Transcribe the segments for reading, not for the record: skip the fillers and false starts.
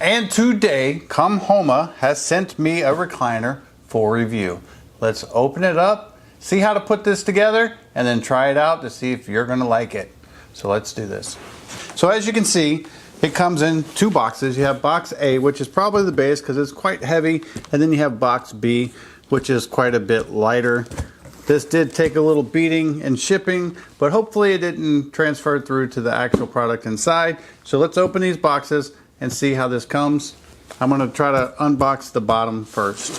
And today, Comhoma has sent me a recliner for review. Let's open it up, see how to put this together, and then try it out to see if you're gonna like it. So let's do this. So as you can see, it comes in two boxes. You have box A, which is probably the base because it's quite heavy, and then you have box B, which is quite a bit lighter. This did take a little beating in shipping, but hopefully it didn't transfer through to the actual product inside. So let's open these boxes and see how this comes. I'm going to try to unbox the bottom first.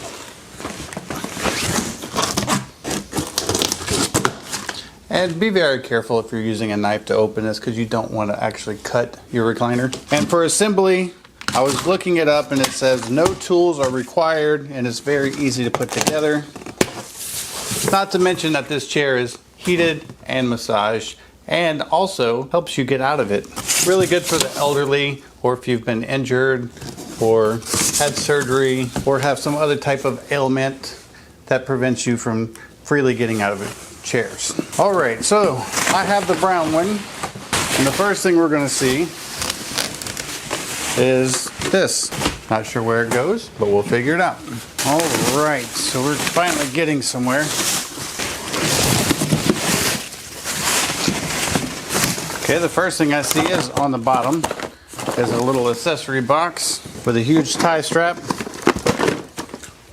And be very careful if you're using a knife to open this because you don't want to actually cut your recliner. And for assembly, I was looking it up and it says no tools are required and it's very easy to put together. Not to mention that this chair is heated and massaged and also helps you get out of it. Really good for the elderly, or if you've been injured or had surgery or have some other type of ailment that prevents you from freely getting out of it. Chairs. All right, so I have the brown one, and the first thing we're going to see is this. Not sure where it goes, but we'll figure it out. All right, so we're finally getting somewhere. Okay, the first thing I see is on the bottom is a little accessory box with a huge tie strap.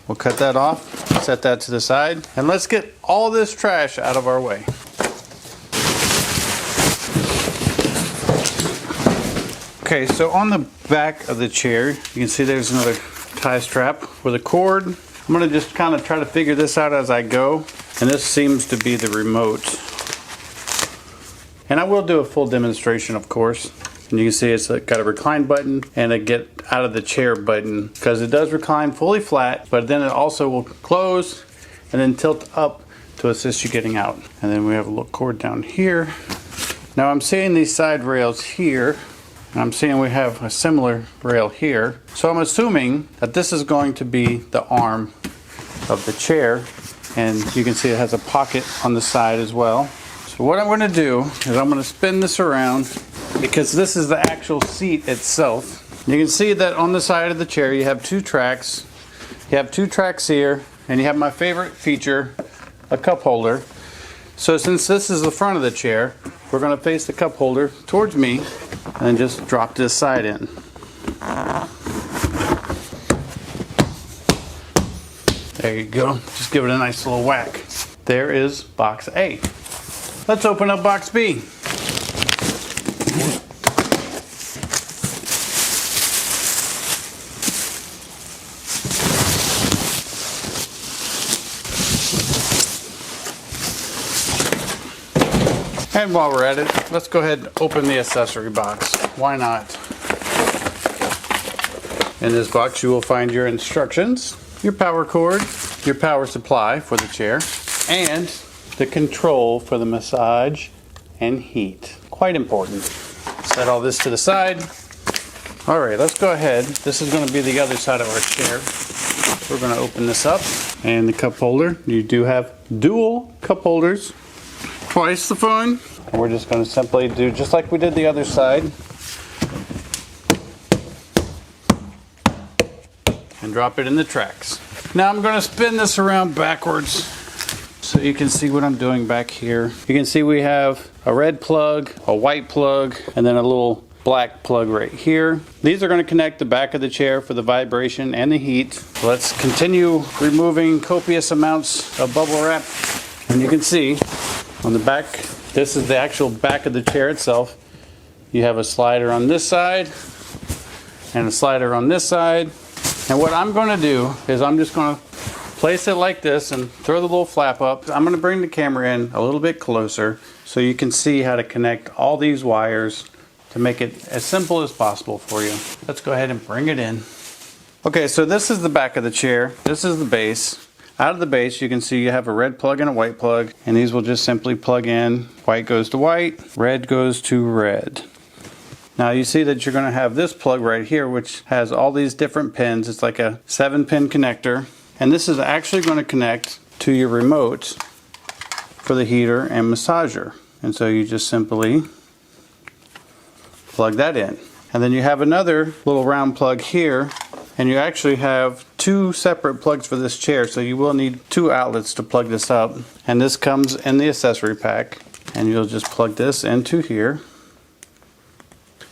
We'll cut that off, set that to the side, and let's get all this trash out of our way. Okay, so on the back of the chair, you can see there's another tie strap with a cord. I'm going to just kind of try to figure this out as I go, and this seems to be the remote. And I will do a full demonstration, of course. And you can see it's got a recline button and a get out of the chair button, because it does recline fully flat, but then it also will close and then tilt up to assist you getting out. And then we have a little cord down here. Now I'm seeing these side rails here, and I'm seeing we have a similar rail here. So I'm assuming that this is going to be the arm of the chair, and you can see it has a pocket on the side as well. So what I'm going to do is I'm going to spin this around, because this is the actual seat itself. You can see that on the side of the chair you have two tracks. You have two tracks here, and you have my favorite feature, a cup holder. So since this is the front of the chair, we're going to face the cup holder towards me and then just drop this side in. There you go. Just give it a nice little whack. There is box A. Let's open up box B. And while we're at it, let's go ahead and open the accessory box. Why not? In this box you will find your instructions, your power cord, your power supply for the chair, and the control for the massage and heat. Quite important. Set all this to the side. Alright, let's go ahead. This is going to be the other side of our chair. We're going to open this up. And the cup holder. You do have dual cup holders. Twice the fun. And we're just going to simply do just like we did the other side. And drop it in the tracks. Now I'm going to spin this around backwards, so you can see what I'm doing back here. You can see we have a red plug, a white plug, and then a little black plug right here. These are going to connect the back of the chair for the vibration and the heat. Let's continue removing copious amounts of bubble wrap. And you can see on the back, this is the actual back of the chair itself. You have a slider on this side and a slider on this side. And what I'm going to do is I'm just going to place it like this and throw the little flap up. I'm going to bring the camera in a little bit closer so you can see how to connect all these wires to make it as simple as possible for you. Let's go ahead and bring it in. Okay, so this is the back of the chair. This is the base. Out of the base you can see you have a red plug and a white plug, and these will just simply plug in. White goes to white, red goes to red. Now you see that you're going to have this plug right here, which has all these different pins. It's like a 7-pin connector, and this is actually going to connect to your remote for the heater and massager. And so you just simply plug that in. And then you have another little round plug here, and you actually have two separate plugs for this chair, so you will need two outlets to plug this up. And this comes in the accessory pack, and you'll just plug this into here.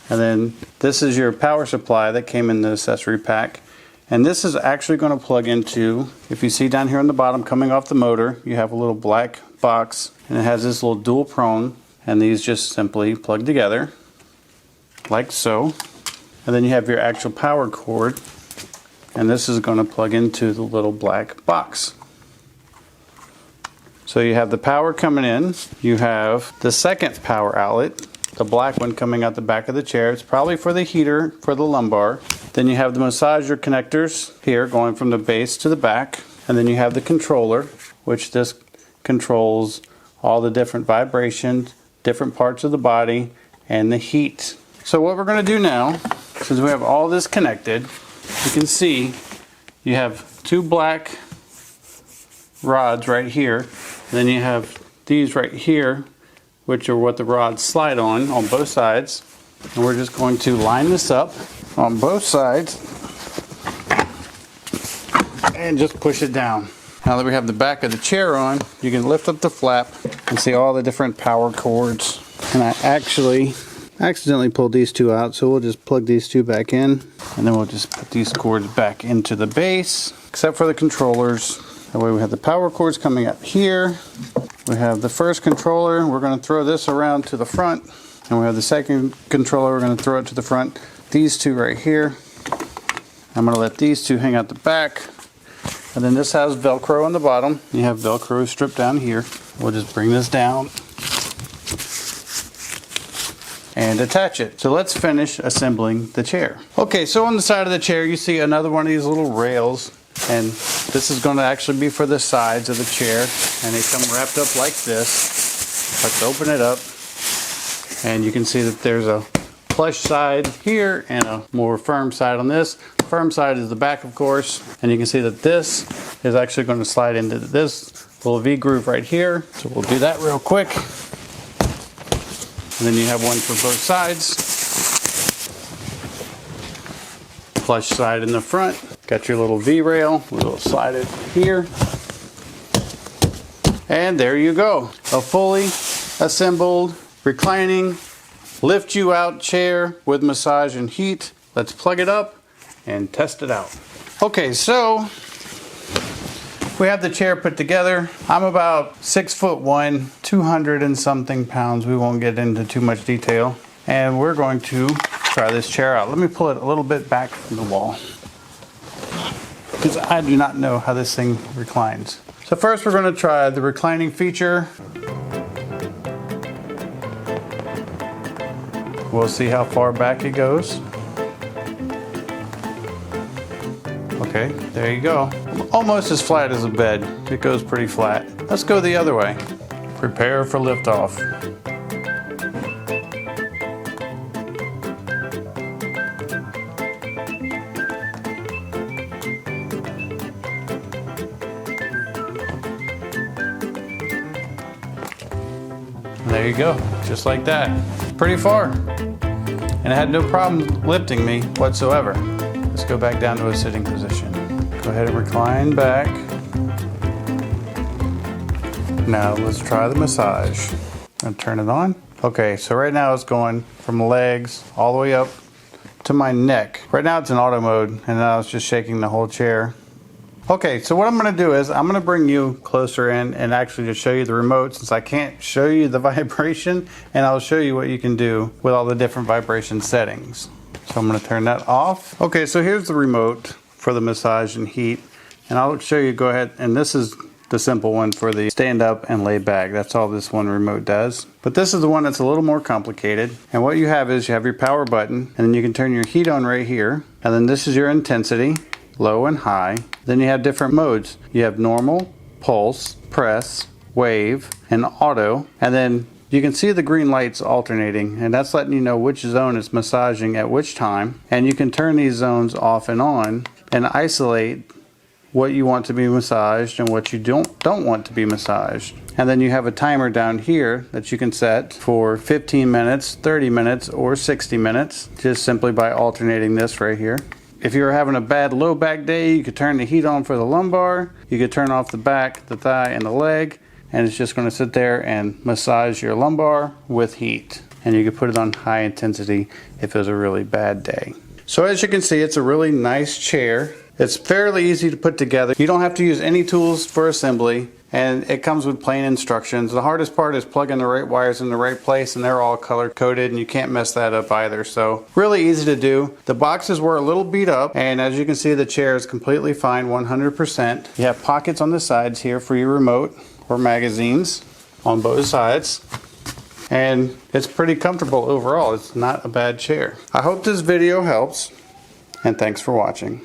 And then this is your power supply that came in the accessory pack. And this is actually going to plug into, if you see down here on the bottom coming off the motor, you have a little black box, and it has this little dual prong, and these just simply plug together like so. And then you have your actual power cord, and this is going to plug into the little black box. So you have the power coming in, you have the second power outlet, the black one coming out the back of the chair. It's probably for the heater for the lumbar. Then you have the massager connectors here going from the base to the back, and then you have the controller, which this controls all the different vibrations, different parts of the body, and the heat. So what we're going to do now, since we have all this connected, you can see you have two black rods right here, and then you have these right here, which are what the rods slide on both sides. And we're just going to line this up on both sides and just push it down. Now that we have the back of the chair on, you can lift up the flap and see all the different power cords. And I actually accidentally pulled these two out, so we'll just plug these two back in, and then we'll just put these cords back into the base, except for the controllers. That way we have the power cords coming up here. We have the first controller. We're going to throw this around to the front, and we have the second controller. We're going to throw it to the front. These two right here. I'm going to let these two hang out the back. And then this has Velcro on the bottom. You have Velcro stripped down here. We'll just bring this down and attach it. So let's finish assembling the chair. Okay, so on the side of the chair you see another one of these little rails, and this is going to actually be for the sides of the chair, and they come wrapped up like this. Let's open it up, and you can see that there's a plush side here and a more firm side on this. Firm side is the back, of course, and you can see that this is actually going to slide into this little V groove right here. So we'll do that real quick. And then you have one for both sides. Plush side in the front. Got your little V rail. We'll slide it here. And there you go. A fully assembled, reclining, lift you out chair with massage and heat. Let's plug it up and test it out. Okay, so we have the chair put together. I'm about 6'1", 200 and something pounds. We won't get into too much detail. And we're going to try this chair out. Let me pull it a little bit back from the wall, because I do not know how this thing reclines. So first we're going to try the reclining feature. We'll see how far back it goes. Okay, there you go. Almost as flat as a bed. It goes pretty flat. Let's go the other way. Prepare for liftoff. There you go, just like that. Pretty far. And it had no problem lifting me whatsoever. Let's go back down to a sitting position. Go ahead and recline back. Now let's try the massage. And turn it on. Okay, so right now it's going from legs all the way up to my neck. Right now it's in auto mode, and now it's just shaking the whole chair. Okay, so what I'm going to do is I'm going to bring you closer in and actually just show you the remote, since I can't show you the vibration, and I'll show you what you can do with all the different vibration settings. So I'm going to turn that off. Okay, so here's the remote for the massage and heat, and I'll show you. Go ahead, and this is the simple one for the stand up and lay back. That's all this one remote does. But this is the one that's a little more complicated. And what you have is you have your power button, and then you can turn your heat on right here. And then this is your intensity, low and high. Then you have different modes. You have normal, pulse, press, wave, and auto. And then you can see the green lights alternating, and that's letting you know which zone is massaging at which time. And you can turn these zones off and on and isolate what you want to be massaged and what you don't want to be massaged. And then you have a timer down here that you can set for 15 minutes, 30 minutes, or 60 minutes, just simply by alternating this right here. If you're having a bad low back day, you could turn the heat on for the lumbar, you could turn off the back, the thigh, and the leg, and it's just going to sit there and massage your lumbar with heat. And you could put it on high intensity if it was a really bad day. So as you can see, it's a really nice chair. It's fairly easy to put together. You don't have to use any tools for assembly, and it comes with plain instructions. The hardest part is plugging the right wires in the right place, and they're all color coded and you can't mess that up either. So really easy to do. The boxes were a little beat up, and as you can see, the chair is completely fine, 100%. You have pockets on the sides here for your remote or magazines on both sides. And it's pretty comfortable overall. It's not a bad chair. I hope this video helps, and thanks for watching.